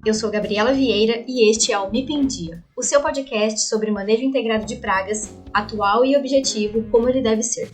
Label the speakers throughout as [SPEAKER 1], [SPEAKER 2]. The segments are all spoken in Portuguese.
[SPEAKER 1] Eu sou Gabriela Vieira e este é o MIP em Dia, o seu podcast sobre manejo integrado de pragas, atual e objetivo, como ele deve ser.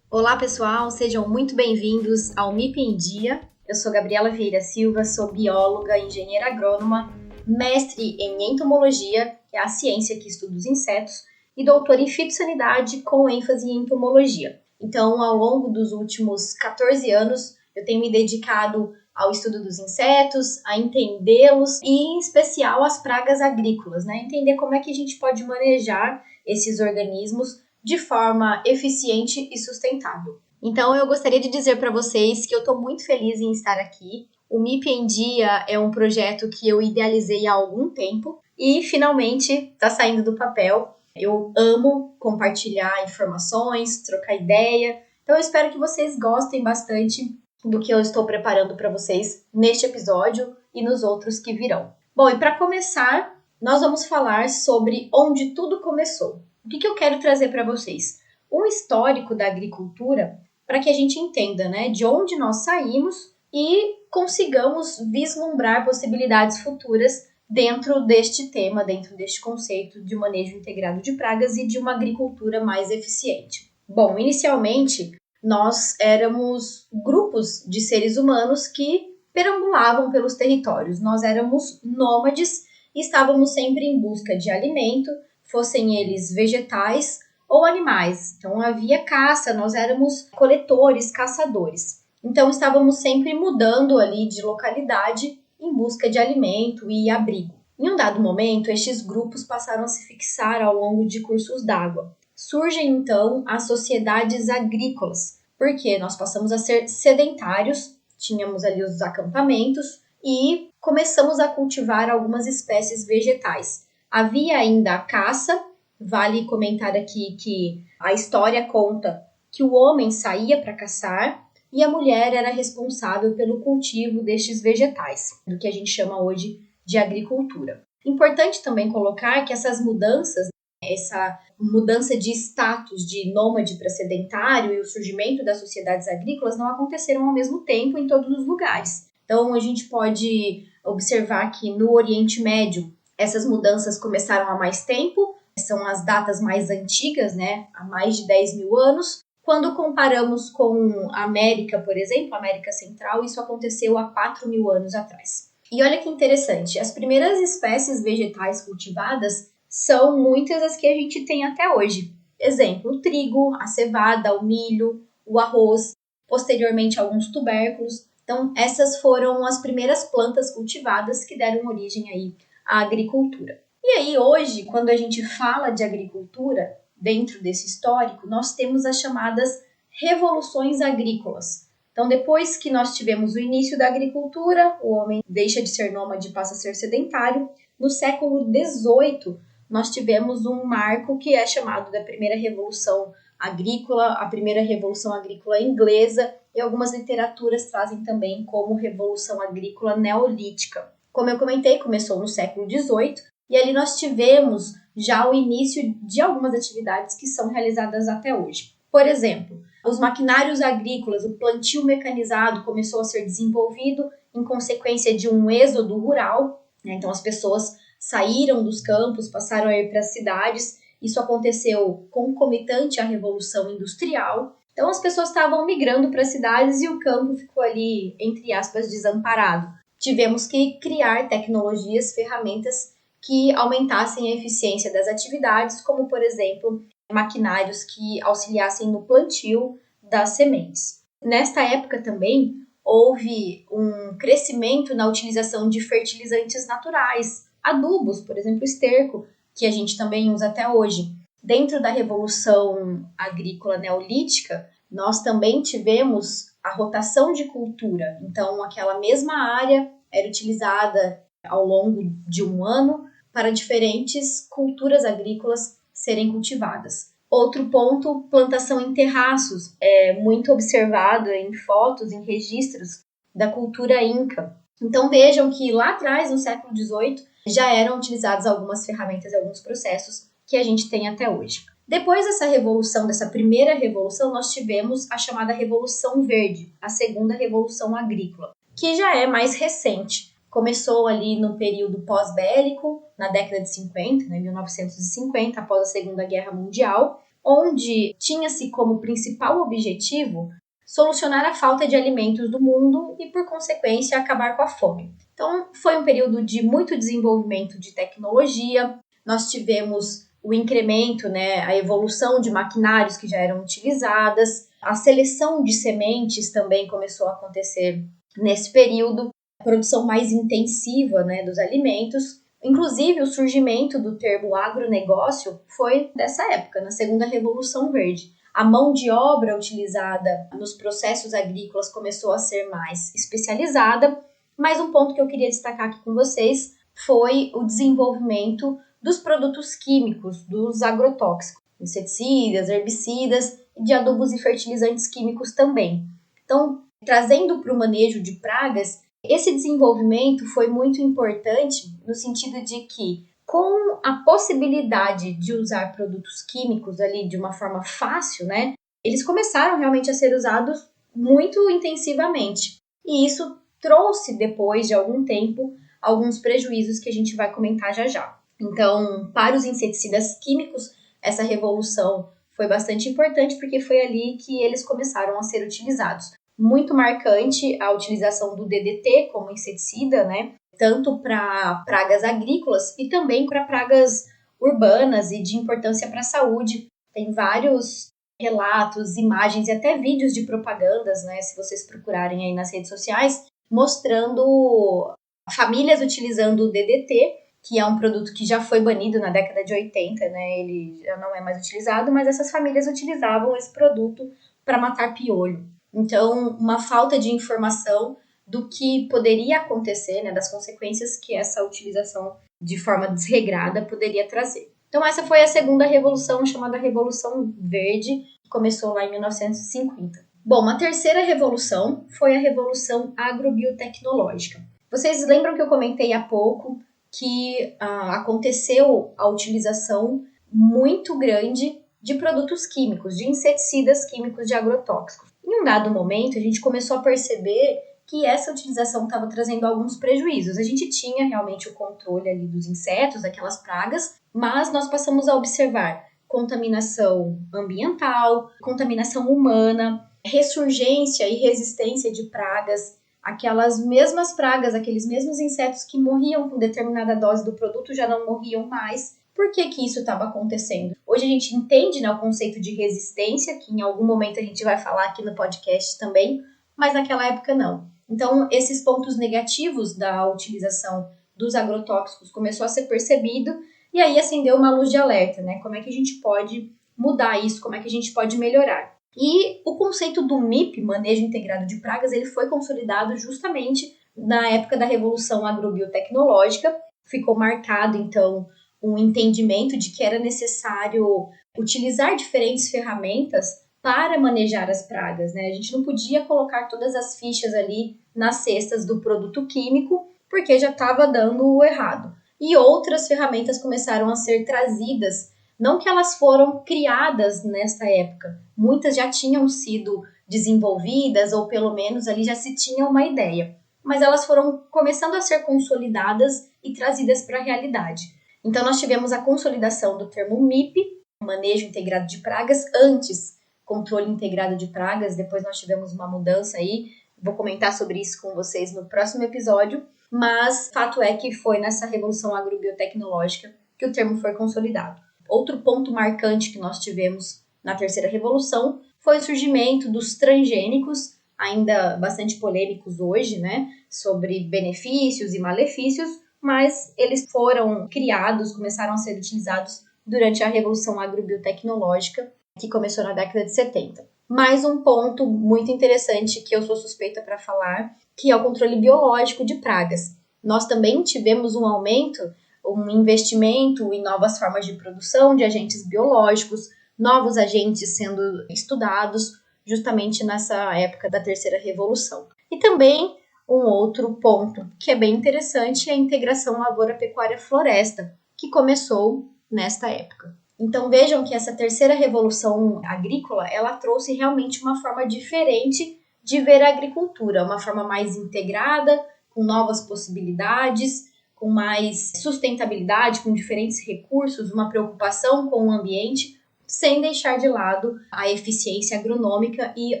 [SPEAKER 1] Olá pessoal, sejam muito bem-vindos ao MIP em Dia. Eu sou Gabriela Vieira Silva, sou bióloga, engenheira agrônoma, mestre em entomologia, que é a ciência que estuda os insetos, e doutora em fitossanidade com ênfase em entomologia. Então, ao longo dos últimos 14 anos, eu tenho me dedicado ao estudo dos insetos, a entendê-los e, em especial, as pragas agrícolas, né? Entender como é que a gente pode manejar esses organismos de forma eficiente e sustentável. Então, eu gostaria de dizer para vocês que eu estou muito feliz em estar aqui. O MIP em Dia é um projeto que eu idealizei há algum tempo e, finalmente, está saindo do papel. Eu amo compartilhar informações, trocar ideia. Então, eu espero que vocês gostem bastante do que eu estou preparando para vocês neste episódio e nos outros que virão. Bom, e para começar, nós vamos falar sobre onde tudo começou. O que eu quero trazer para vocês? Um histórico da agricultura para que a gente entenda, né, de onde nós saímos e consigamos vislumbrar possibilidades futuras dentro deste tema, dentro deste conceito de manejo integrado de pragas e de uma agricultura mais eficiente. Bom, inicialmente, nós éramos grupos de seres humanos que perambulavam pelos territórios. Nós éramos nômades e estávamos sempre em busca de alimento, fossem eles vegetais ou animais. Então havia caça, nós éramos coletores, caçadores. Então estávamos sempre mudando ali de localidade em busca de alimento e abrigo. Em um dado momento, estes grupos passaram a se fixar ao longo de cursos d'água. Surgem então as sociedades agrícolas, porque nós passamos a ser sedentários, tínhamos ali os acampamentos e começamos a cultivar algumas espécies vegetais. Havia ainda a caça. Vale comentar aqui que a história conta que o homem saía para caçar e a mulher era responsável pelo cultivo destes vegetais, do que a gente chama hoje de agricultura. Importante também colocar que essas mudanças, essa mudança de status de nômade para sedentário e o surgimento das sociedades agrícolas não aconteceram ao mesmo tempo em todos os lugares. Então a gente pode observar que no Oriente Médio essas mudanças começaram há mais tempo, são as datas mais antigas, né, há mais de 10 mil anos. Quando comparamos com a América, por exemplo, a América Central, isso aconteceu há 4 mil anos atrás. E olha que interessante, as primeiras espécies vegetais cultivadas são muitas as que a gente tem até hoje. Exemplo, o trigo, a cevada, o milho, o arroz, posteriormente alguns tubérculos. Então, essas foram as primeiras plantas cultivadas que deram origem aí à agricultura. E aí, hoje, quando a gente fala de agricultura, dentro desse histórico, nós temos as chamadas revoluções agrícolas. Então, depois que nós tivemos o início da agricultura, o homem deixa de ser nômade e passa a ser sedentário. No século XVIII, nós tivemos um marco que é chamado da primeira revolução agrícola, a primeira revolução agrícola inglesa, e algumas literaturas trazem também como revolução agrícola neolítica. Como eu comentei, começou no século XVIII, e ali nós tivemos já o início de algumas atividades que são realizadas até hoje. Por exemplo, os maquinários agrícolas, o plantio mecanizado começou a ser desenvolvido em consequência de um êxodo rural, né? Então as pessoas saíram dos campos, passaram a ir para as cidades. Isso aconteceu concomitante à Revolução Industrial. Então as pessoas estavam migrando para as cidades e o campo ficou ali, entre aspas, desamparado. Tivemos que criar tecnologias, ferramentas que aumentassem a eficiência das atividades, como, por exemplo, maquinários que auxiliassem no plantio das sementes. Nesta época também houve um crescimento na utilização de fertilizantes naturais, adubos, por exemplo, esterco, que a gente também usa até hoje. Dentro da Revolução Agrícola Neolítica, nós também tivemos a rotação de cultura. Então, aquela mesma área era utilizada ao longo de um ano para diferentes culturas agrícolas serem cultivadas. Outro ponto, plantação em terraços, é muito observado em fotos, em registros da cultura inca. Então vejam que lá atrás, no século XVIII, já eram utilizadas algumas ferramentas e alguns processos que que a gente tem até hoje. Depois dessa revolução, dessa primeira revolução, nós tivemos a chamada Revolução Verde, a segunda revolução agrícola, que já é mais recente. Começou ali no período pós-bélico, na década de 50, né, 1950, após a Segunda Guerra Mundial, onde tinha-se como principal objetivo solucionar a falta de alimentos do mundo e, por consequência, acabar com a fome. Então, foi um período de muito desenvolvimento de tecnologia, nós tivemos o incremento, né, a evolução de maquinários que já eram utilizadas, a seleção de sementes também começou a acontecer nesse período, a produção mais intensiva, né, dos alimentos. Inclusive, o surgimento do termo agronegócio foi dessa época, na Segunda Revolução Verde. A mão de obra utilizada nos processos agrícolas começou a ser mais especializada, mas um ponto que eu queria destacar aqui com vocês foi o desenvolvimento dos produtos químicos, dos agrotóxicos, inseticidas, herbicidas, de adubos e fertilizantes químicos também. Então, trazendo para o manejo de pragas, esse desenvolvimento foi muito importante no sentido de que, com a possibilidade de usar produtos químicos ali de uma forma fácil, né, eles começaram realmente a ser usados muito intensivamente. E isso trouxe, depois de algum tempo, alguns prejuízos que a gente vai comentar já já. Então, para os inseticidas químicos, essa revolução foi bastante importante porque foi ali que eles começaram a ser utilizados. Muito marcante a utilização do DDT como inseticida, né? Tanto para pragas agrícolas e também para pragas urbanas e de importância para a saúde. Tem vários relatos, imagens e até vídeos de propagandas, né? Se vocês procurarem aí nas redes sociais, mostrando famílias utilizando o DDT, que é um produto que já foi banido na década de 80, né? Ele já não é mais utilizado, mas essas famílias utilizavam esse produto para matar piolho. Então, uma falta de informação do que poderia acontecer, né, das consequências que essa utilização de forma desregrada poderia trazer. Então, essa foi a segunda revolução, chamada Revolução Verde, que começou lá em 1950. Bom, uma terceira revolução foi a Revolução Agrobiotecnológica. Vocês lembram que eu comentei há pouco que aconteceu a utilização muito grande de produtos químicos, de inseticidas químicos, de agrotóxicos. Em um dado momento, a gente começou a perceber que essa utilização estava trazendo alguns prejuízos. A gente tinha realmente o controle ali dos insetos, daquelas pragas, mas nós passamos a observar contaminação ambiental, contaminação humana, ressurgência e resistência de pragas, aquelas mesmas pragas, aqueles mesmos insetos que morriam com determinada dose do produto já não morriam mais. Por que que isso estava acontecendo? Hoje a gente entende, né, o conceito de resistência, que em algum momento a gente vai falar aqui no podcast também, mas naquela época não. Então, esses pontos negativos da utilização dos agrotóxicos começou a ser percebido e aí acendeu uma luz de alerta, né? Como é que a gente pode mudar isso? Como é que a gente pode melhorar? E o conceito do MIP, Manejo Integrado de Pragas, ele foi consolidado justamente na época da Revolução Agrobiotecnológica. Ficou marcado, então, um entendimento de que era necessário utilizar diferentes ferramentas para manejar as pragas, né? A gente não podia colocar todas as fichas ali nas cestas do produto químico, porque já estava dando o errado. E outras ferramentas começaram a ser trazidas, não que elas foram criadas nessa época, muitas já tinham sido desenvolvidas, ou pelo menos ali já se tinha uma ideia, mas elas foram começando a ser consolidadas e trazidas para a realidade. Então, nós tivemos a consolidação do termo MIP, Manejo Integrado de Pragas, antes Controle Integrado de Pragas, depois nós tivemos uma mudança aí, vou comentar sobre isso com vocês no próximo episódio, mas fato é que foi nessa revolução agrobiotecnológica que o termo foi consolidado. Outro ponto marcante que nós tivemos na terceira revolução foi o surgimento dos transgênicos, ainda bastante polêmicos hoje, né, sobre benefícios e malefícios, mas eles foram criados, começaram a ser utilizados durante a Revolução Agrobiotecnológica, que começou na década de 70. Mais um ponto muito interessante que eu sou suspeita para falar, que é o controle biológico de pragas. Nós também tivemos um aumento, um investimento em novas formas de produção de agentes biológicos, novos agentes sendo estudados justamente nessa época da terceira revolução. E também um outro ponto que é bem interessante é a integração lavoura-pecuária-floresta, que começou nesta época. Então vejam que essa terceira revolução agrícola, ela trouxe realmente uma forma diferente de ver a agricultura, uma forma mais integrada, com novas possibilidades, com mais sustentabilidade, com diferentes recursos, uma preocupação com o ambiente, sem deixar de lado a eficiência agronômica e,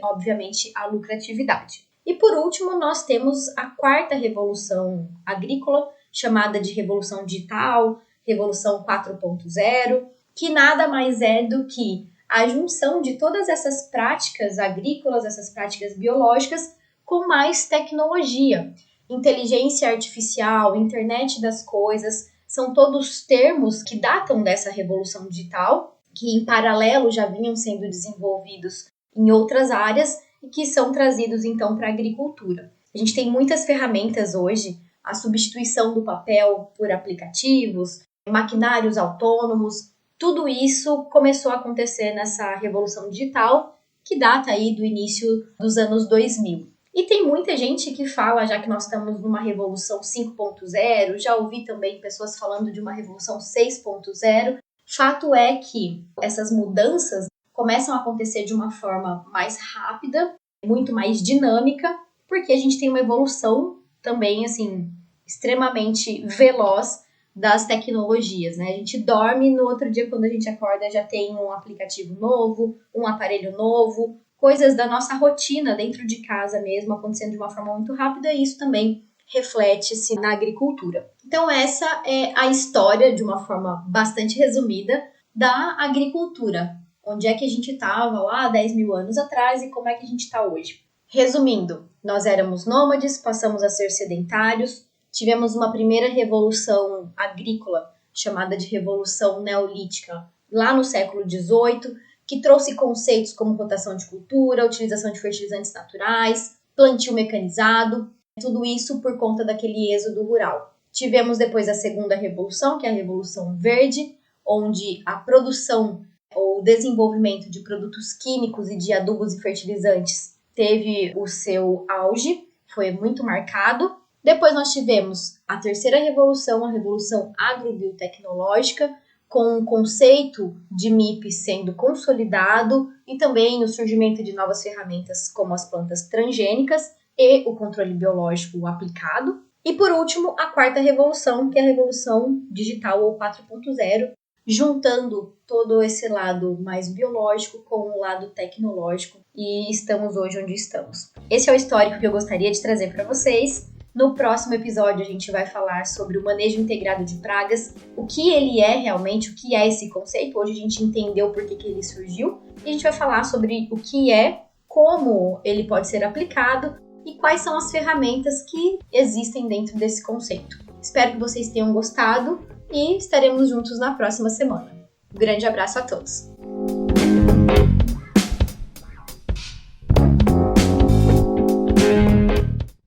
[SPEAKER 1] obviamente, a lucratividade. E por último, nós temos a quarta revolução agrícola, chamada de Revolução Digital, Revolução 4.0, que nada mais é do que a junção de todas essas práticas agrícolas, essas práticas biológicas, com mais tecnologia. Inteligência artificial, internet das coisas, são todos termos que datam dessa revolução digital, que em paralelo já vinham sendo desenvolvidos em outras áreas e que são trazidos então para a agricultura. A gente tem muitas ferramentas hoje, a substituição do papel por aplicativos, maquinários autônomos, tudo isso começou a acontecer nessa revolução digital, que data aí do início dos anos 2000. E tem muita gente que fala, já que nós estamos numa revolução 5.0, já ouvi também pessoas falando de uma revolução 6.0. Fato é que essas mudanças começam a acontecer de uma forma mais rápida, muito mais dinâmica, porque a gente tem uma evolução também, assim, extremamente veloz das tecnologias, né? A gente dorme, no outro dia, quando a gente acorda, já tem um aplicativo novo, um aparelho novo, coisas da nossa rotina dentro de casa mesmo, acontecendo de uma forma muito rápida, e isso também reflete-se na agricultura. Então essa é a história, de uma forma bastante resumida, da agricultura. Onde é que a gente estava lá 10 mil anos atrás e como é que a gente está hoje. Resumindo, nós éramos nômades, passamos a ser sedentários, tivemos uma primeira revolução agrícola, chamada de Revolução Neolítica, lá no século XVIII, que trouxe conceitos como rotação de cultura, utilização de fertilizantes naturais, plantio mecanizado, tudo isso por conta daquele êxodo rural. Tivemos depois a segunda revolução, que é a Revolução Verde, onde a produção ou desenvolvimento de produtos químicos e de adubos e fertilizantes teve o seu auge, foi muito marcado. Depois nós tivemos a terceira revolução, a Revolução Agrobiotecnológica, com o conceito de MIP sendo consolidado e também o surgimento de novas ferramentas como as plantas transgênicas e o controle biológico aplicado. E por último, a quarta revolução, que é a Revolução Digital ou 4.0, juntando todo esse lado mais biológico com o lado tecnológico, e estamos hoje onde estamos. Esse é o histórico que eu gostaria de trazer para vocês. No próximo episódio a gente vai falar sobre o manejo integrado de pragas, o que ele é realmente, o que é esse conceito. Hoje a gente entendeu por que ele surgiu, e a gente vai falar sobre o que é, como ele pode ser aplicado e quais são as ferramentas que existem dentro desse conceito. Espero que vocês tenham gostado e estaremos juntos na próxima semana. Um grande abraço a todos!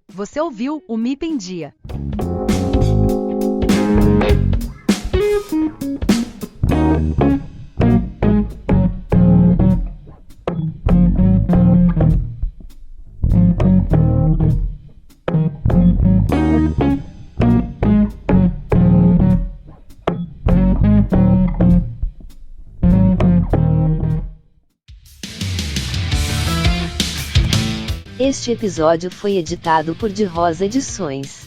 [SPEAKER 2] Você ouviu o MIP em Dia. Este episódio foi editado por De Rosa Edições.